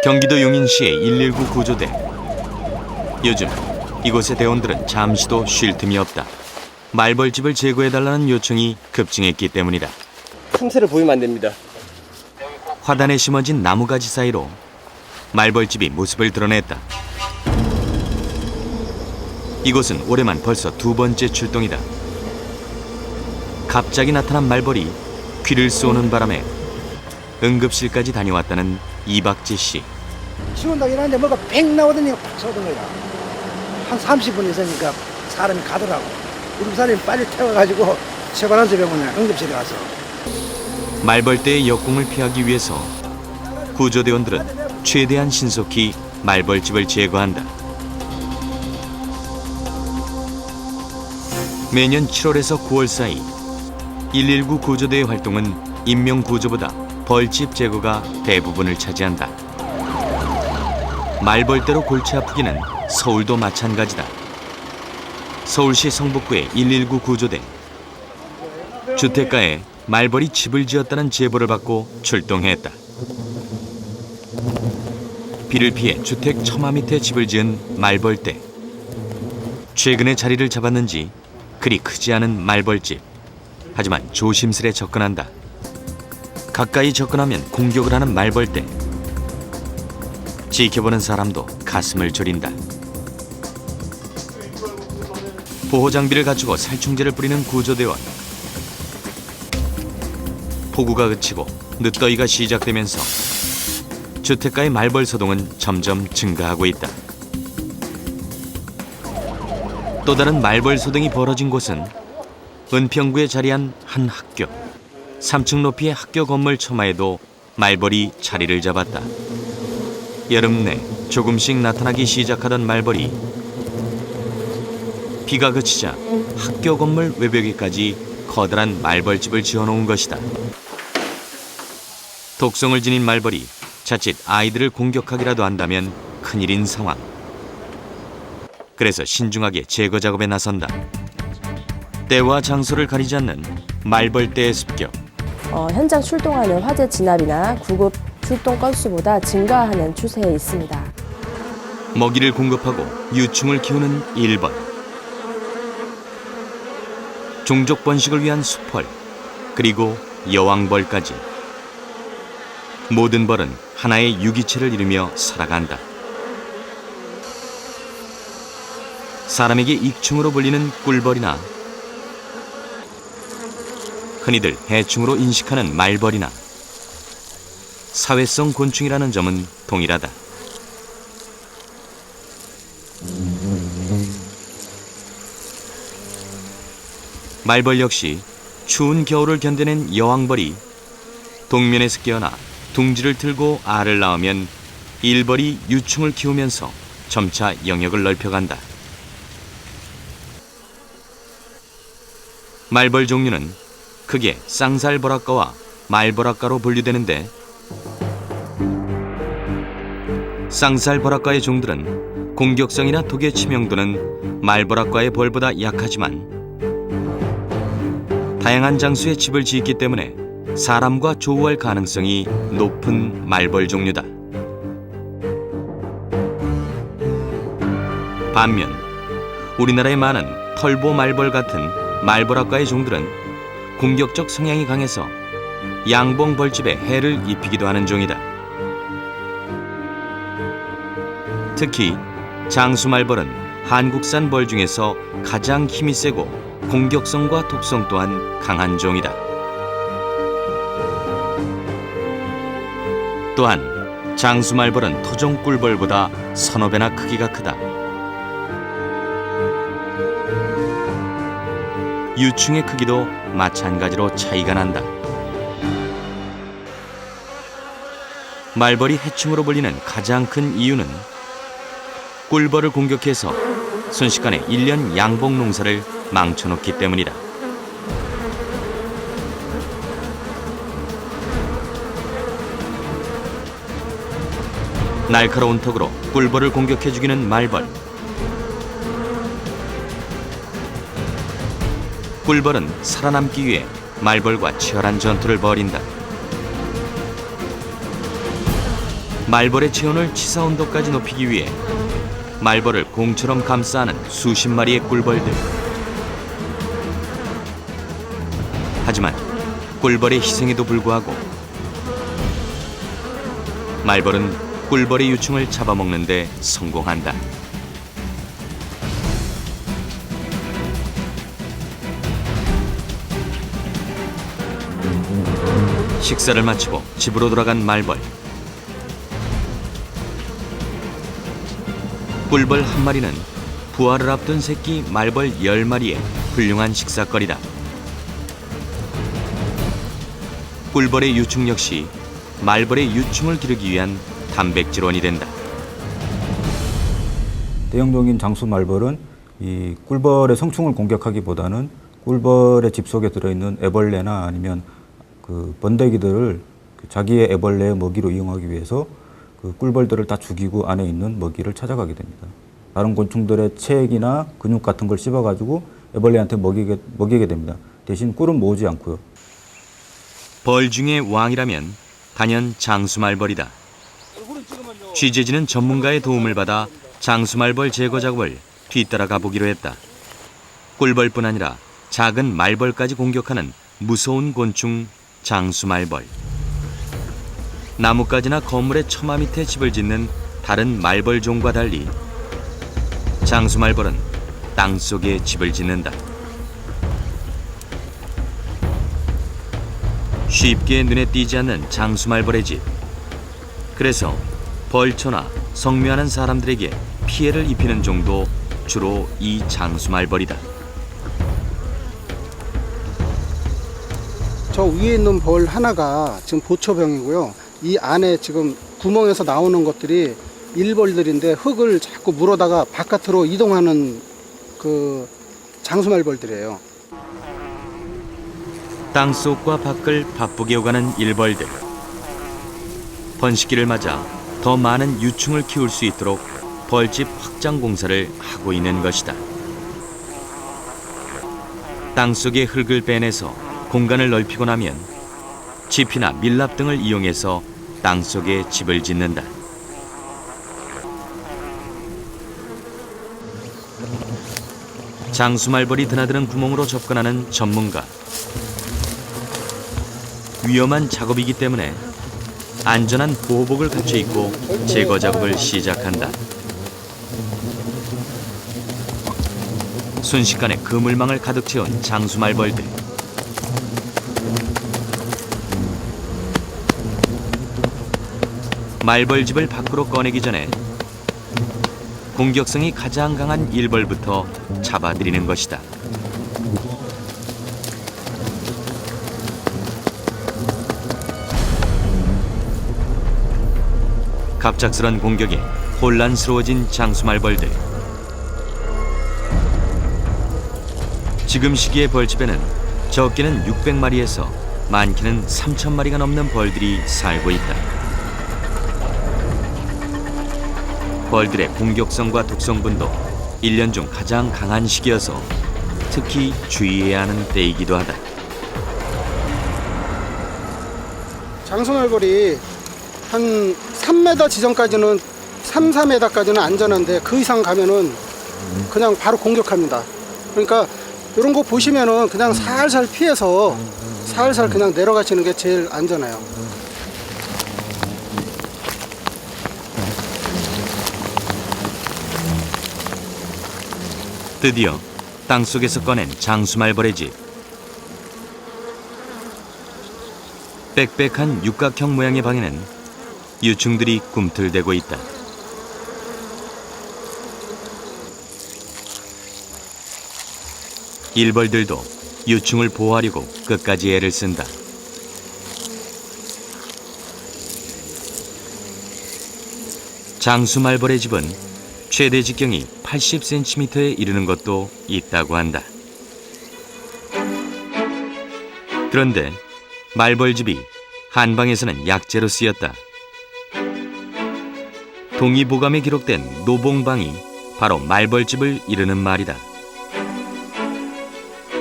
경기도 용인시의 119 구조대. 요즘 이곳의 대원들은 잠시도 쉴 틈이 없다. 말벌집을 제거해달라는 요청이 급증했기 때문이다. 틈새를 보이면 안 됩니다. 화단에 심어진 나무가지 사이로 말벌집이 모습을 드러냈다. 이곳은 올해만 벌써 두 번째 출동이다. 갑자기 나타난 말벌이 귀를 쏘는 바람에 응급실까지 다녀왔다는 이박재 씨. 치운다 이러는데 뭐가 팽 나오더니 팍 쏘던 거야. 한 30분 있으니까 사람이 가더라고. 우리 사람이 빨리 태워가지고 세관한서 병원에 응급실에 가서. 말벌떼의 역공을 피하기 위해서 구조대원들은 최대한 신속히 말벌집을 제거한다. 매년 7월에서 9월 사이 119 구조대의 활동은 인명구조보다 벌집 제거가 대부분을 차지한다. 말벌떼로 골치 아프기는 서울도 마찬가지다. 서울시 성북구의 119 구조대. 주택가에 말벌이 집을 지었다는 제보를 받고 출동했다. 비를 피해 주택 처마 밑에 집을 지은 말벌떼. 최근에 자리를 잡았는지 그리 크지 않은 말벌집. 하지만 조심스레 접근한다. 가까이 접근하면 공격을 하는 말벌떼. 지켜보는 사람도 가슴을 졸인다. 보호장비를 갖추고 살충제를 뿌리는 구조대원. 폭우가 그치고 늦더위가 시작되면서 주택가의 말벌 소동은 점점 증가하고 있다. 또 다른 말벌 소동이 벌어진 곳은 은평구에 자리한 한 학교. 3층 높이의 학교 건물 처마에도 말벌이 자리를 잡았다. 여름 내 조금씩 나타나기 시작하던 말벌이 비가 그치자 학교 건물 외벽에까지 커다란 말벌집을 지어놓은 것이다. 독성을 지닌 말벌이 자칫 아이들을 공격하기라도 한다면 큰일인 상황. 그래서 신중하게 제거 작업에 나선다. 때와 장소를 가리지 않는 말벌떼의 습격. 현장 출동하는 화재 진압이나 구급 출동 건수보다 증가하는 추세에 있습니다. 먹이를 공급하고 유충을 키우는 1번. 종족 번식을 위한 수펄, 그리고 여왕벌까지. 모든 벌은 하나의 유기체를 이루며 살아간다. 사람에게 익충으로 불리는 꿀벌이나 흔히들 해충으로 인식하는 말벌이나 사회성 곤충이라는 점은 동일하다. 말벌 역시 추운 겨울을 견뎌낸 여왕벌이 동면에서 깨어나 둥지를 틀고 알을 낳으면 일벌이 유충을 키우면서 점차 영역을 넓혀간다. 말벌 종류는 크게 쌍살벌학과와 말벌학과로 분류되는데, 쌍살벌학과의 종들은 공격성이나 독의 치명도는 말벌학과의 벌보다 약하지만 다양한 장소에 집을 짓기 때문에 사람과 조우할 가능성이 높은 말벌 종류다. 반면 우리나라에 많은 털보 말벌 같은 말벌학과의 종들은 공격적 성향이 강해서 양봉 벌집에 해를 입히기도 하는 종이다. 특히 장수말벌은 한국산 벌 중에서 가장 힘이 세고 공격성과 독성 또한 강한 종이다. 또한 장수말벌은 토종 꿀벌보다 서너 배나 크기가 크다. 유충의 크기도 마찬가지로 차이가 난다. 말벌이 해충으로 불리는 가장 큰 이유는 꿀벌을 공격해서 순식간에 1년 양봉 농사를 망쳐놓기 때문이다. 날카로운 턱으로 꿀벌을 공격해 죽이는 말벌. 꿀벌은 살아남기 위해 말벌과 치열한 전투를 벌인다. 말벌의 체온을 치사 온도까지 높이기 위해 말벌을 공처럼 감싸는 수십 마리의 꿀벌들. 하지만 꿀벌의 희생에도 불구하고 말벌은 꿀벌의 유충을 잡아먹는 데 성공한다. 식사를 마치고 집으로 돌아간 말벌. 꿀벌 한 마리는 부화를 앞둔 새끼 말벌 10마리의 훌륭한 식사거리다. 꿀벌의 유충 역시 말벌의 유충을 기르기 위한 단백질원이 된다. 대형종인 장수 말벌은 이 꿀벌의 성충을 공격하기보다는 꿀벌의 집 속에 들어있는 애벌레나 아니면 그 번데기들을 자기의 애벌레의 먹이로 이용하기 위해서 그 꿀벌들을 다 죽이고 안에 있는 먹이를 찾아가게 됩니다. 다른 곤충들의 체액이나 근육 같은 걸 씹어가지고 애벌레한테 먹이게 됩니다. 대신 꿀은 모으지 않고요. 벌 중의 왕이라면 단연 장수말벌이다. 취재진은 전문가의 도움을 받아 장수말벌 제거 작업을 뒤따라가 보기로 했다. 꿀벌뿐 아니라 작은 말벌까지 공격하는 무서운 곤충 장수말벌. 나뭇가지나 건물의 처마 밑에 집을 짓는 다른 말벌종과 달리 장수말벌은 땅속에 집을 짓는다. 쉽게 눈에 띄지 않는 장수말벌의 집. 그래서 벌초나 성묘하는 사람들에게 피해를 입히는 종도 주로 이 장수말벌이다. 저 위에 있는 벌 하나가 지금 보초병이고요. 이 안에 지금 구멍에서 나오는 것들이 일벌들인데 흙을 자꾸 물어다가 바깥으로 이동하는 그 장수말벌들이에요. 땅속과 밖을 바쁘게 오가는 일벌들. 번식기를 맞아 더 많은 유충을 키울 수 있도록 벌집 확장 공사를 하고 있는 것이다. 땅속의 흙을 빼내서 공간을 넓히고 나면 지피나 밀랍 등을 이용해서 땅속에 집을 짓는다. 장수말벌이 드나드는 구멍으로 접근하는 전문가. 위험한 작업이기 때문에 안전한 보호복을 갖춰 입고 제거 작업을 시작한다. 순식간에 그물망을 가득 채운 장수말벌들. 말벌집을 밖으로 꺼내기 전에 공격성이 가장 강한 일벌부터 잡아들이는 것이다. 갑작스런 공격에 혼란스러워진 장수말벌들. 지금 시기의 벌집에는 적게는 600마리에서 많게는 3,000마리가 넘는 벌들이 살고 있다. 벌들의 공격성과 독성분도 1년 중 가장 강한 시기여서 특히 주의해야 하는 때이기도 하다. 장수말벌이 한 3m 지점까지는 3, 4m까지는 안전한데 그 이상 가면은 그냥 바로 공격합니다. 그러니까 이런 거 보시면은 그냥 살살 피해서 살살 그냥 내려가시는 게 제일 안전해요. 드디어 땅속에서 꺼낸 장수말벌의 집. 빽빽한 육각형 모양의 방에는 유충들이 꿈틀대고 있다. 일벌들도 유충을 보호하려고 끝까지 애를 쓴다. 장수말벌의 집은 최대 직경이 80cm에 이르는 것도 있다고 한다. 그런데 말벌집이 한방에서는 약재로 쓰였다. 동의보감에 기록된 노봉방이 바로 말벌집을 이르는 말이다.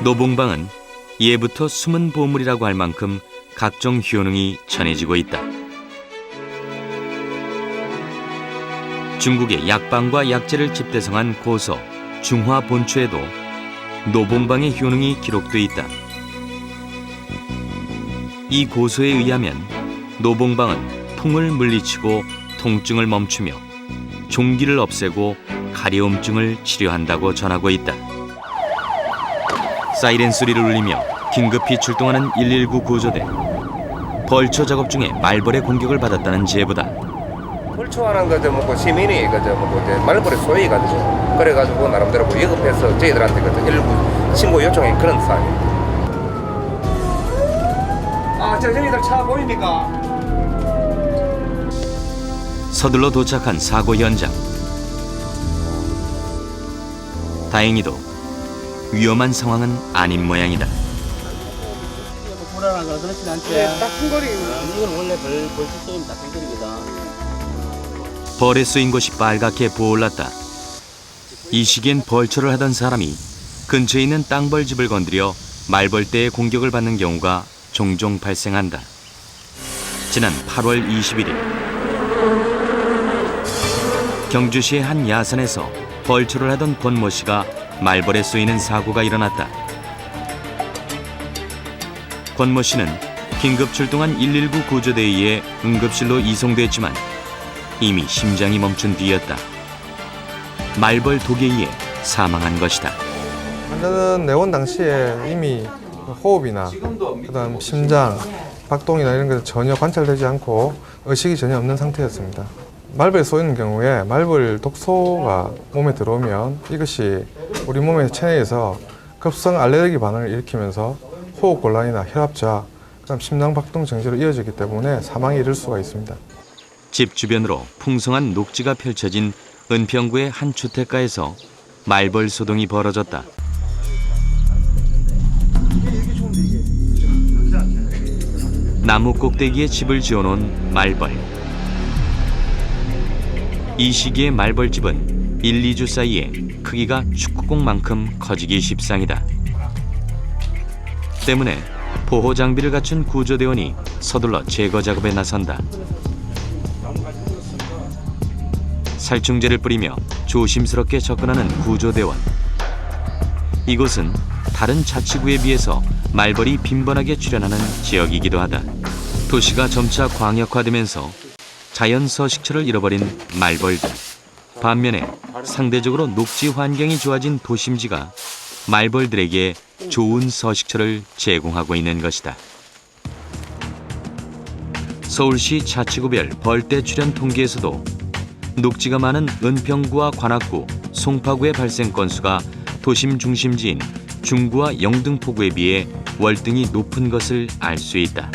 노봉방은 예부터 숨은 보물이라고 할 만큼 각종 효능이 전해지고 있다. 중국의 약방과 약재를 집대성한 고서 중화 본초에도 노봉방의 효능이 기록돼 있다. 이 고서에 의하면 노봉방은 풍을 물리치고 통증을 멈추며 종기를 없애고 가려움증을 치료한다고 전하고 있다. 사이렌 소리를 울리며 긴급히 출동하는 119 구조대. 벌초 작업 중에 말벌의 공격을 받았다는 제보다. 벌초하는 거저 뭐고 시민이 그저 뭐고 이제 말벌에 쏘여가지고 그래가지고 나름대로 위급해서 저희들한테 그저 119 신고 요청한 그런 사안입니다. 저희들 차 보입니까? 서둘러 도착한 사고 현장. 다행히도 위험한 상황은 아닌 모양이다. 불안하거나 그렇진 않지. 큰 거리. 이건 원래 벌써 쏘면 낯선 거리거든. 벌에 쏘인 곳이 빨갛게 부어올랐다. 이 시기엔 벌초를 하던 사람이 근처에 있는 땅벌집을 건드려 말벌떼의 공격을 받는 경우가 종종 발생한다. 지난 8월 21일 경주시의 한 야산에서 벌초를 하던 권모 씨가 말벌에 쏘이는 사고가 일어났다. 권모 씨는 긴급 출동한 119 구조대에 의해 응급실로 이송됐지만 이미 심장이 멈춘 뒤였다. 말벌 독에 의해 사망한 것이다. 환자는 내원 당시에 이미 호흡이나 그다음 심장, 박동이나 이런 게 전혀 관찰되지 않고 의식이 전혀 없는 상태였습니다. 말벌에 쏘이는 경우에 말벌 독소가 몸에 들어오면 이것이 우리 몸의 체내에서 급성 알레르기 반응을 일으키면서 호흡 곤란이나 혈압자, 그다음 심장 박동 증세로 이어지기 때문에 사망에 이를 수가 있습니다. 집 주변으로 풍성한 녹지가 펼쳐진 은평구의 한 주택가에서 말벌 소동이 벌어졌다. 나무 꼭대기에 집을 지어놓은 말벌. 이 시기의 말벌집은 1, 2주 사이에 크기가 축구공만큼 커지기 십상이다. 때문에 보호 장비를 갖춘 구조대원이 서둘러 제거 작업에 나선다. 살충제를 뿌리며 조심스럽게 접근하는 구조대원. 이곳은 다른 자치구에 비해서 말벌이 빈번하게 출현하는 지역이기도 하다. 도시가 점차 광역화되면서 자연 서식처를 잃어버린 말벌들. 반면에 상대적으로 녹지 환경이 좋아진 도심지가 말벌들에게 좋은 서식처를 제공하고 있는 것이다. 서울시 자치구별 벌떼 출현 통계에서도 녹지가 많은 은평구와 관악구, 송파구의 발생 건수가 도심 중심지인 중구와 영등포구에 비해 월등히 높은 것을 알 수 있다.